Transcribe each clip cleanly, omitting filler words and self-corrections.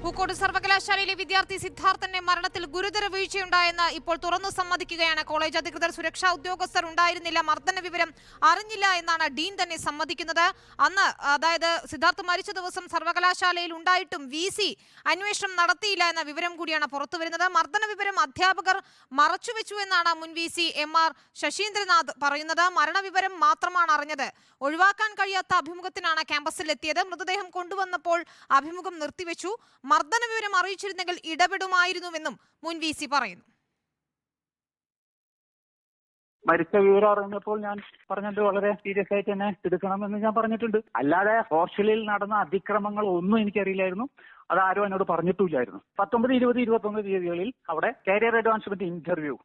പൂക്കോട് സർവകലാശാലയിലെ വിദ്യാർത്ഥി സിദ്ധാർത്ഥന്റെ മരണത്തിൽ ഗുരുതര വീഴ്ചയുണ്ടായെന്ന് ഇപ്പോൾ തുറന്നു സമ്മതിക്കുകയാണ് കോളേജ് അധികൃതർ. സുരക്ഷാ ഉദ്യോഗസ്ഥർ ഉണ്ടായിരുന്നില്ല, മർദ്ദന വിവരം അറിഞ്ഞില്ല എന്നാണ് ഡീൻ തന്നെ സമ്മതിക്കുന്നത്. അന്ന് അതായത് സിദ്ധാർത്ഥ് മരിച്ച ദിവസം സർവകലാശാലയിൽ ഉണ്ടായിട്ടും VC അന്വേഷണം നടത്തിയില്ല എന്ന വിവരം കൂടിയാണ് പുറത്തുവരുന്നത്. മർദ്ദന വിവരം അധ്യാപകർ മറച്ചുവെച്ചു എന്നാണ് മുൻ VC MR ശശീന്ദ്രനാഥ് പറയുന്നത്. മരണവിവരം മാത്രമാണ് അറിഞ്ഞത്. ഒഴിവാക്കാൻ കഴിയാത്ത അഭിമുഖത്തിനാണ് ക്യാമ്പസിലെത്തിയത്. മൃതദേഹം കൊണ്ടുവന്നപ്പോൾ അഭിമുഖം നിർത്തിവെച്ചു. മർദ്ദന വിവരം അറിയിച്ചിരുന്നെങ്കിൽ ഇടപെടുമായിരുന്നുവെന്നും മുൻ VC പറയുന്നു. മരിച്ച വിവരം അറിഞ്ഞപ്പോൾ ഞാൻ പറഞ്ഞത് വളരെ സീരിയസ് ആയിട്ട് തന്നെ എടുക്കണമെന്ന് ഞാൻ പറഞ്ഞിട്ടുണ്ട്. അല്ലാതെ ഹോസ്റ്റലിൽ നടന്ന അതിക്രമങ്ങൾ ഒന്നും എനിക്കറിയില്ലായിരുന്നു. അത് ആരും എന്നോട് പറഞ്ഞിട്ടില്ലായിരുന്നു. 19, 20, 21 തീയതികളിൽ അവിടെ കരിയർ അഡ്വാൻസ്മെന്റ് ഇന്റർവ്യൂ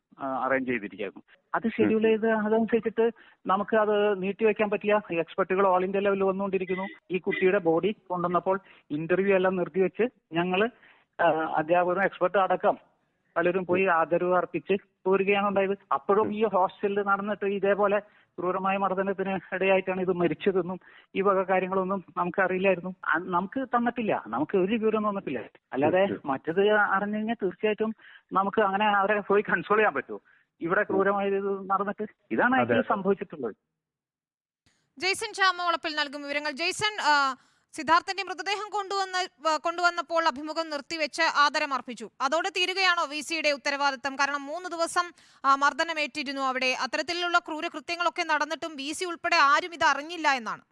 അറേഞ്ച് ചെയ്തിരിക്കുകയായിരുന്നു. അത് ഷെഡ്യൂൾ ചെയ്ത് അതനുസരിച്ചിട്ട് നമുക്ക് അത് നീട്ടിവെക്കാൻ പറ്റില്ല. എക്സ്പെർട്ടുകൾ ഓൾ ഇന്ത്യ ലെവലിൽ വന്നുകൊണ്ടിരിക്കുന്നു. ഈ കുട്ടിയുടെ ബോഡി കൊണ്ടുവന്നപ്പോൾ ഇന്റർവ്യൂ എല്ലാം നിർത്തിവെച്ച് ഞങ്ങള് അധ്യാപകരും എക്സ്പെർട്ടും അടക്കം പലരും പോയി ആദരവ് അർപ്പിച്ച് പോരുകയാണ് ഉണ്ടായത്. അപ്പോഴും ഈ ഹോസ്റ്റലിൽ നടന്നിട്ട് ഇതേപോലെ ക്രൂരമായ മർദ്ദനത്തിന് ഇടയായിട്ടാണ് ഇത് മരിച്ചതെന്നും ഈ വക കാര്യങ്ങളൊന്നും നമുക്ക് അറിയില്ലായിരുന്നു. നമുക്ക് തന്നിട്ടില്ല, നമുക്ക് ഒരു വിവരം തന്നിട്ടില്ല. അല്ലാതെ മറ്റത് അറിഞ്ഞു കഴിഞ്ഞാൽ തീർച്ചയായിട്ടും നമുക്ക് അങ്ങനെ അവരെ പോയി കൺസോൾ ചെയ്യാൻ പറ്റുമോ? ഇവിടെ ക്രൂരമായ ഇത് നടന്നിട്ട് ഇതാണ് എനിക്ക് സംഭവിച്ചിട്ടുള്ളത്. ജെയ്സൺ ചാമവളപ്പിൽ നൽകും വിവരങ്ങൾ. ജെയ്സൺ, സിദ്ധാർത്ഥന്റെ മൃതദേഹം കൊണ്ടുവന്നപ്പോൾ അഭിമുഖം നിർത്തിവെച്ച് ആദരമർപ്പിച്ചു. അതോടെ തീരുകയാണോ VCയുടെ ഉത്തരവാദിത്തം? കാരണം 3 ദിവസം മർദ്ദനമേറ്റിരുന്നു അവിടെ. അത്തരത്തിലുള്ള ക്രൂരകൃത്യങ്ങളൊക്കെ നടന്നിട്ടും VC ഉൾപ്പെടെ ആരും ഇത് അറിഞ്ഞില്ല എന്നാണ്.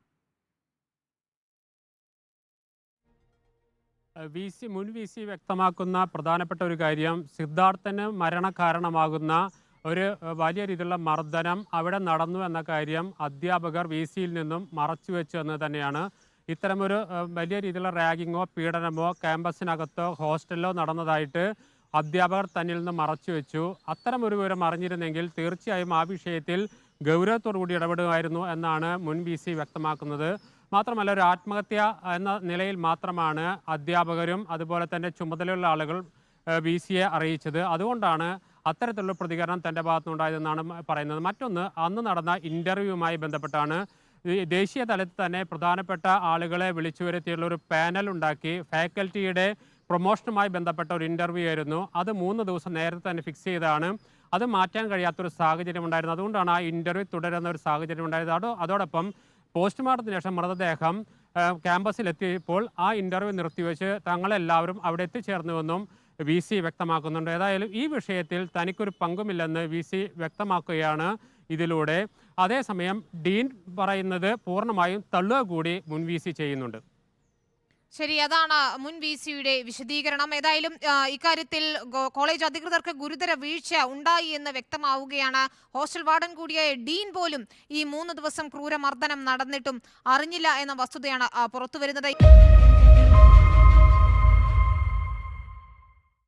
മുൻ VC വ്യക്തമാക്കുന്ന പ്രധാനപ്പെട്ട ഒരു കാര്യം, സിദ്ധാർത്ഥന് മരണകാരണമാകുന്ന ഒരു വലിയ രീതിയിലുള്ള മർദ്ദനം അവിടെ നടന്നു എന്ന കാര്യം അധ്യാപകർ VCയിൽ നിന്നും മറച്ചുവെച്ചു എന്ന് തന്നെയാണ്. ഇത്തരമൊരു വലിയ രീതിയിലുള്ള റാഗിങ്ങോ പീഡനമോ ക്യാമ്പസിനകത്തോ ഹോസ്റ്റലിലോ നടന്നതായിട്ട് അധ്യാപകർ തന്നിൽ നിന്ന് മറച്ചു വെച്ചു. അത്തരമൊരു വിവരം അറിഞ്ഞിരുന്നെങ്കിൽ തീർച്ചയായും ആ വിഷയത്തിൽ ഗൗരവത്തോടുകൂടി ഇടപെടുമായിരുന്നു എന്നാണ് മുൻ VC വ്യക്തമാക്കുന്നത്. മാത്രമല്ല, ഒരു ആത്മഹത്യ എന്ന നിലയിൽ മാത്രമാണ് അധ്യാപകരും അതുപോലെ തന്നെ ചുമതലയുള്ള ആളുകൾ VCയെ അറിയിച്ചത്. അതുകൊണ്ടാണ് അത്തരത്തിലുള്ള പ്രതികരണം തൻ്റെ ഭാഗത്തുനിന്നുണ്ടായതെന്നാണ് പറയുന്നത്. മറ്റൊന്ന്, അന്ന് നടന്ന ഇൻ്റർവ്യൂവുമായി ബന്ധപ്പെട്ടാണ്. ദേശീയ തലത്തിൽ തന്നെ പ്രധാനപ്പെട്ട ആളുകളെ വിളിച്ചു വരുത്തിയുള്ള ഒരു പാനൽ ഉണ്ടാക്കി ഫാക്കൽറ്റിയുടെ പ്രൊമോഷനുമായി ബന്ധപ്പെട്ട ഒരു ഇൻ്റർവ്യൂ ആയിരുന്നു. അത് 3 ദിവസം നേരത്തെ തന്നെ ഫിക്സ് ചെയ്തതാണ്. അത് മാറ്റാൻ കഴിയാത്തൊരു സാഹചര്യം ഉണ്ടായിരുന്നു. അതുകൊണ്ടാണ് ആ ഇൻ്റർവ്യൂ തുടരുന്ന ഒരു സാഹചര്യം ഉണ്ടായത്. അതോടൊപ്പം പോസ്റ്റ്മോർട്ടത്തിന് ശേഷം മൃതദേഹം ക്യാമ്പസിലെത്തിയപ്പോൾ ആ ഇൻ്റർവ്യൂ നിർത്തിവെച്ച് തങ്ങളെല്ലാവരും അവിടെ എത്തിച്ചേർന്നുവെന്നും VC വ്യക്തമാക്കുന്നുണ്ട്. ഏതായാലും ഈ വിഷയത്തിൽ തനിക്കൊരു പങ്കുമില്ലെന്ന് VC വ്യക്തമാക്കുകയാണ് ഇതിലൂടെ. അതേസമയം ഡീൻ പറയുന്നത് പൂർണ്ണമായും തള്ളുക കൂടി മുൻ VC ചെയ്യുന്നുണ്ട്. ശരി, അതാണ് മുൻ VCയുടെ വിശദീകരണം. ഏതായാലും ഇക്കാര്യത്തിൽ കോളേജ് അധികൃതർക്ക് ഗുരുതര വീഴ്ച ഉണ്ടായി എന്ന് വ്യക്തമാവുകയാണ്. ഹോസ്റ്റൽ വാർഡൻ കൂടിയായ ഡീൻ പോലും ഈ 3 ദിവസം ക്രൂരമർദ്ദനം നടന്നിട്ടും അറിഞ്ഞില്ല എന്ന വസ്തുതയാണ് പുറത്തുവരുന്നത്.